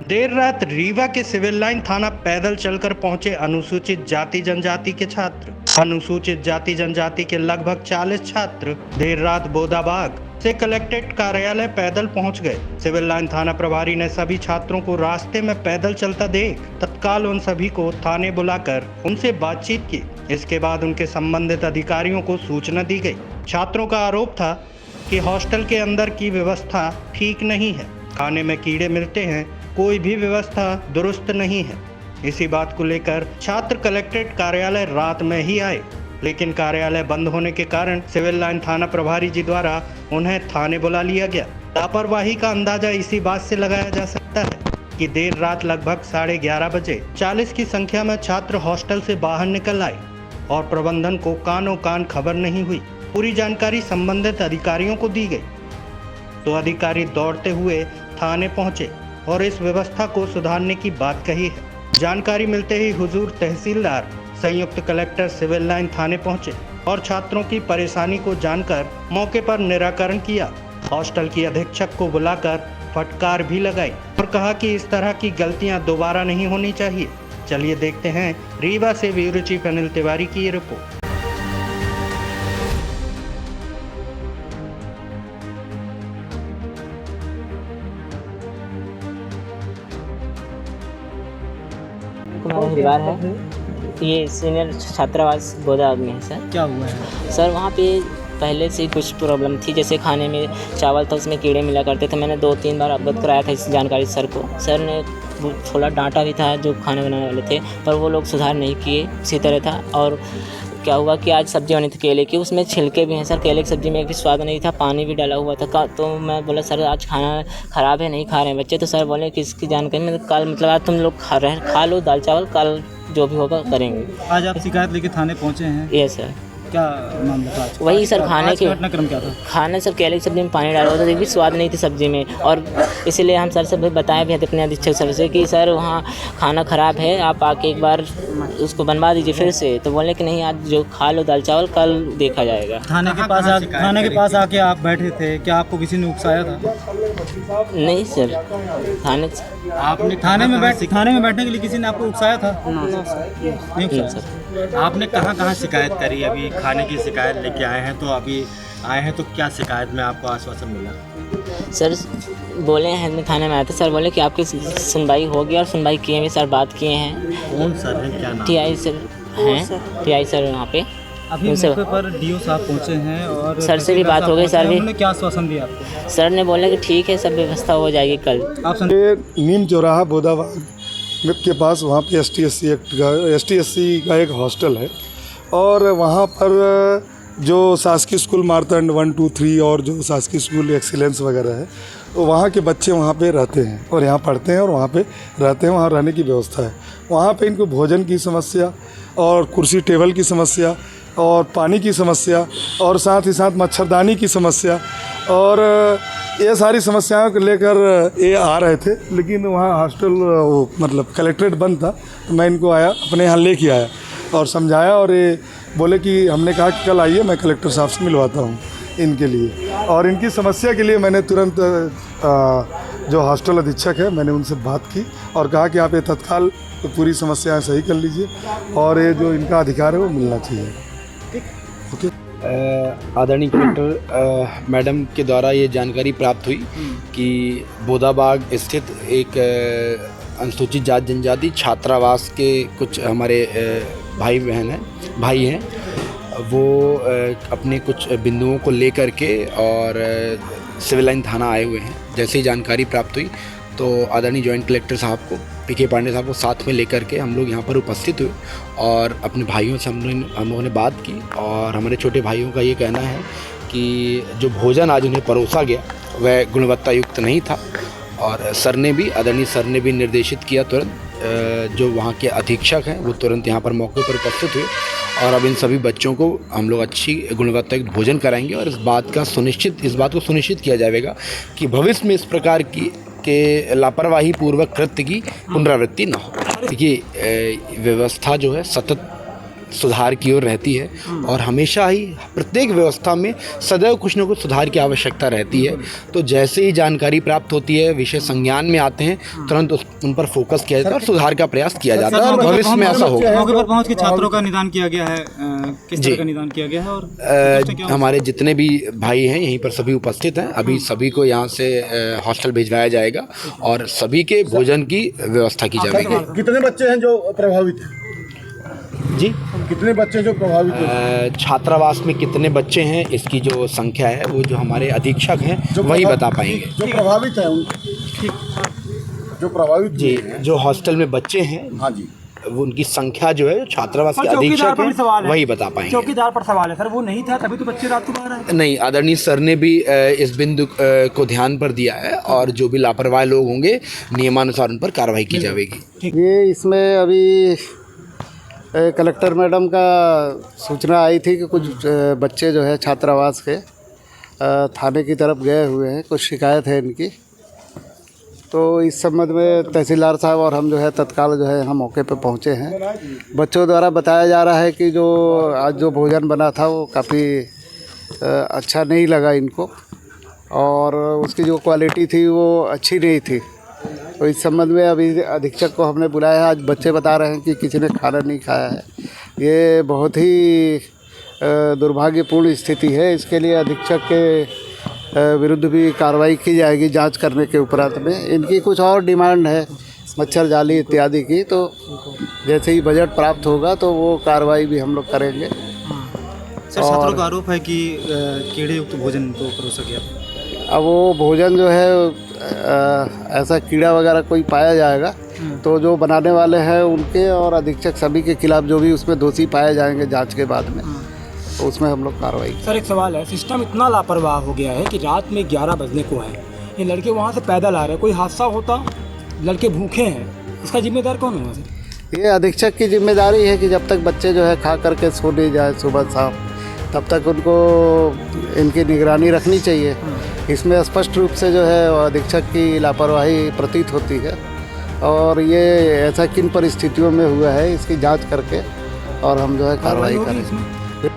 देर रात रीवा के civil line थाना पैदल चलकर पहुंचे अनुसूचित जाति जनजाति के छात्र। अनुसूचित जाति जनजाति के लगभग 40 छात्र देर रात बोदाबाग से कलेक्ट्रेट कार्यालय पैदल पहुंच गए। सिविल लाइन थाना प्रभारी ने सभी छात्रों को रास्ते में पैदल चलता देख तत्काल उन सभी को थाने बुलाकर उनसे बातचीत की। इसके बाद उनके संबंधित अधिकारियों को सूचना दी गई। छात्रों का आरोप था कि हॉस्टल के अंदर की व्यवस्था ठीक नहीं है, खाने में कीड़े मिलते हैं, कोई भी व्यवस्था दुरुस्त नहीं है। इसी बात को लेकर छात्र कलेक्ट्रेट कार्यालय रात में ही आए, लेकिन कार्यालय बंद होने के कारण सिविल लाइन थाना प्रभारी जी द्वारा उन्हें थाने बुला लिया गया। लापरवाही का अंदाजा इसी बात से लगाया जा सकता है कि देर रात लगभग 11:30 बजे 40 की संख्या में छात्र हॉस्टल से बाहर निकल आए और प्रबंधन को कानों कान खबर नहीं हुई। पूरी जानकारी संबंधित अधिकारियों को दी गई तो अधिकारी दौड़ते हुए थाने पहुंचे और इस व्यवस्था को सुधारने की बात कही है। जानकारी मिलते ही हुजूर तहसीलदार संयुक्त कलेक्टर सिविल लाइन थाने पहुंचे और छात्रों की परेशानी को जानकर मौके पर निराकरण किया। हॉस्टल की अधीक्षक को बुलाकर फटकार भी लगाई और कहा कि इस तरह की गलतियां दोबारा नहीं होनी चाहिए। चलिए देखते हैं रीवा से ब्यूरो चीफ अनिल तिवारी की ये रिपोर्ट। हमारा परिवार है, ये सीनियर छात्रावास बोदाबाग में है सर। क्या हुआ है सर वहाँ पे पहले से कुछ प्रॉब्लम थी, जैसे खाने में चावल था उसमें कीड़े मिला करते थे। मैंने 2-3 बार अवगत कराया था इस जानकारी सर को। सर ने थोड़ा डांटा भी था जो खाना बनाने वाले थे, पर वो लोग सुधार नहीं किए, इसी तरह था। और क्या हुआ कि आज सब्जी बनी थी केले की, उसमें छिलके भी हैं सर। केले की सब्जी में एक भी स्वाद नहीं था, पानी भी डाला हुआ था। तो मैं बोला सर आज खाना ख़राब है, नहीं खा रहे हैं बच्चे। तो सर बोले कि इसकी जानकारी में कल मतलब आज तुम लोग खा लो दाल चावल, कल जो भी होगा करेंगे। आज आप शिकायत लेके थाने पहुंचे हैं? ये सर क्या मामला था? वही सर खाने के घटनाक्रम क्या था? खाने सर केले की सब्जी में पानी डाला हुआ था, एक भी स्वाद नहीं थी सब्जी में। और इसीलिए हम सर से बताए भी थे अपने अधीक्षक सर से कि सर वहाँ खाना ख़राब है, आप आके एक बार उसको बनवा दीजिए फिर से। तो बोले कि नहीं आज जो खा लो दाल चावल, कल देखा जाएगा। थाने के पास आके आप बैठे थे, क्या आपको किसी ने उकसाया था? नहीं सर, थाने में बैठने के लिए किसी ने आपको उकसाया था? नहीं उकसाया सर। आपने कहाँ शिकायत करी? अभी खाने की शिकायत लेके आए हैं, तो अभी आए हैं तो क्या शिकायत में आपको आश्वासन मिला? सर बोले हैं थाने में आए थे, सर बोले कि आपकी सुनवाई होगी और सुनवाई किए भी सर, बात किए हैं। कौन सर है, क्या नाम? TI सर हैं, TI सर वहाँ पे। अभी मौके पर DO साहब पहुँचे हैं और सर से भी बात हो गई। सर भी उन्होंने क्या आश्वासन दिया आपको? सर ने बोला कि ठीक है सब व्यवस्था हो जाएगी कल। आप नीम चौराहा बोदाबाग के पास वहाँ पे STSC का एक हॉस्टल है और वहाँ पर जो शासकीय स्कूल मारतंड 1, 2, 3 और जो शासकीय स्कूल एक्सीलेंस वगैरह है, तो वहाँ के बच्चे वहाँ पे रहते हैं और यहाँ पढ़ते हैं और वहाँ पे रहते हैं। वहाँ रहने की व्यवस्था है। वहाँ पे इनको भोजन की समस्या और कुर्सी टेबल की समस्या और पानी की समस्या और साथ ही साथ मच्छरदानी की समस्या और ये सारी समस्याओं को लेकर ये आ रहे थे। लेकिन वहाँ हॉस्टल मतलब कलेक्ट्रेट बंद था, तो मैं इनको अपने यहाँ लेके आया और समझाया और ये बोले कि हमने कहा कि कल आइए, मैं कलेक्टर साहब से मिलवाता हूँ इनके लिए। और इनकी समस्या के लिए मैंने तुरंत जो हॉस्टल अधीक्षक है मैंने उनसे बात की और कहा कि आप ये तत्काल पूरी समस्याएं सही कर लीजिए और ये जो इनका अधिकार है वो मिलना चाहिए। ओके। आदरणीय कलेक्टर मैडम के द्वारा ये जानकारी प्राप्त हुई कि बोदाबाग स्थित एक अनुसूचित जाति जनजाति छात्रावास के कुछ हमारे भाई हैं, वो अपने कुछ बिंदुओं को लेकर के और सिविल लाइन थाना आए हुए हैं। जैसे ही जानकारी प्राप्त हुई तो आदरणीय जॉइंट कलेक्टर साहब को, PK पांडे साहब को साथ में लेकर के हम लोग यहाँ पर उपस्थित हुए और अपने भाइयों से हम लोगों ने बात की। और हमारे छोटे भाइयों का ये कहना है कि जो भोजन आज उन्हें परोसा गया वह गुणवत्ता युक्त नहीं था और आदरणीय सर ने भी निर्देशित किया तुरंत, जो वहाँ के अधीक्षक हैं वो तुरंत यहाँ पर मौके पर उपस्थित हुए और अब इन सभी बच्चों को हम लोग अच्छी गुणवत्ता युक्त भोजन कराएंगे और इस बात को सुनिश्चित किया जाएगा कि भविष्य में इस प्रकार की लापरवाही पूर्वक कृत्य की पुनरावृत्ति न हो। देखिए व्यवस्था जो है सतत सुधार की ओर रहती है और हमेशा ही प्रत्येक व्यवस्था में सदैव कुछ न कुछ सुधार की आवश्यकता रहती है। तो जैसे ही जानकारी प्राप्त होती है, विषय संज्ञान में आते हैं, तुरंत उन पर फोकस किया जाता है और सुधार का प्रयास किया जाता है और भविष्य में ऐसा होगा। मौके पर पहुंच के छात्रों का निदान किया गया है, किस तरह का निदान किया गया है और हमारे जितने भी भाई हैं यहीं पर सभी उपस्थित हैं। अभी सभी को यहाँ से हॉस्टल भिजवाया जाएगा और सभी के भोजन की व्यवस्था की जाएगी। कितने बच्चे हैं जो प्रभावित हैं? जी, कितने बच्चे जो प्रभावित हैं? छात्रावास में कितने बच्चे हैं इसकी जो संख्या है वो जो हमारे अधीक्षक हैं वही बता पाएंगे। जो प्रभावित है जो प्रभावित जी, जो हॉस्टल में बच्चे हैं, हाँ जी, वो उनकी संख्या जो है छात्रावास के अधीक्षक हैं वही बता पाएंगे। चौकीदार पर सवाल है सर, वो नहीं था तभी तो बच्चे रात को बाहर आए। नहीं, आदरणीय सर ने भी इस बिंदु को ध्यान पर दिया है और जो भी लापरवाह लोग होंगे नियमानुसार उन पर कार्रवाई की जाएगी। ये इसमें अभी कलेक्टर मैडम का सूचना आई थी कि कुछ बच्चे जो है छात्रावास के थाने की तरफ गए हुए हैं, कुछ शिकायत है इनकी। तो इस संबंध में तहसीलदार साहब और हम जो है तत्काल जो है हम मौके पर पहुंचे हैं। बच्चों द्वारा बताया जा रहा है कि जो आज जो भोजन बना था वो काफ़ी अच्छा नहीं लगा इनको और उसकी जो क्वालिटी थी वो अच्छी नहीं थी। तो इस संबंध में अभी अधीक्षक को हमने बुलाया है। आज बच्चे बता रहे हैं कि किसी ने खाना नहीं खाया है। ये बहुत ही दुर्भाग्यपूर्ण स्थिति है। इसके लिए अधीक्षक के विरुद्ध भी कार्रवाई की जाएगी जांच करने के उपरांत में। इनकी कुछ और डिमांड है मच्छर जाली इत्यादि की, तो जैसे ही बजट प्राप्त होगा तो वो कार्रवाई भी हम लोग करेंगे। सर, छात्रों का आरोप है कि कीड़े युक्त भोजन को परोसा गया। अब वो भोजन जो है ऐसा कीड़ा वगैरह कोई पाया जाएगा तो जो बनाने वाले हैं उनके और अधीक्षक सभी के खिलाफ जो भी उसमें दोषी पाए जाएंगे जांच के बाद में, तो उसमें हम लोग कार्रवाई। सर, एक सवाल है, सिस्टम इतना लापरवाह हो गया है कि रात में 11 बजने को है, ये लड़के वहाँ से पैदल आ रहे हैं, कोई हादसा होता, लड़के भूखे हैं, इसका जिम्मेदार कौन होगा सर? ये अधीक्षक की जिम्मेदारी है कि जब तक बच्चे जो है खा करके सो नहीं जाए सुबह शाम, तब तक उनको इनकी निगरानी रखनी चाहिए। इसमें स्पष्ट रूप से जो है अधीक्षक की लापरवाही प्रतीत होती है और ये ऐसा किन परिस्थितियों में हुआ है इसकी जांच करके और हम जो है कार्रवाई करेंगे।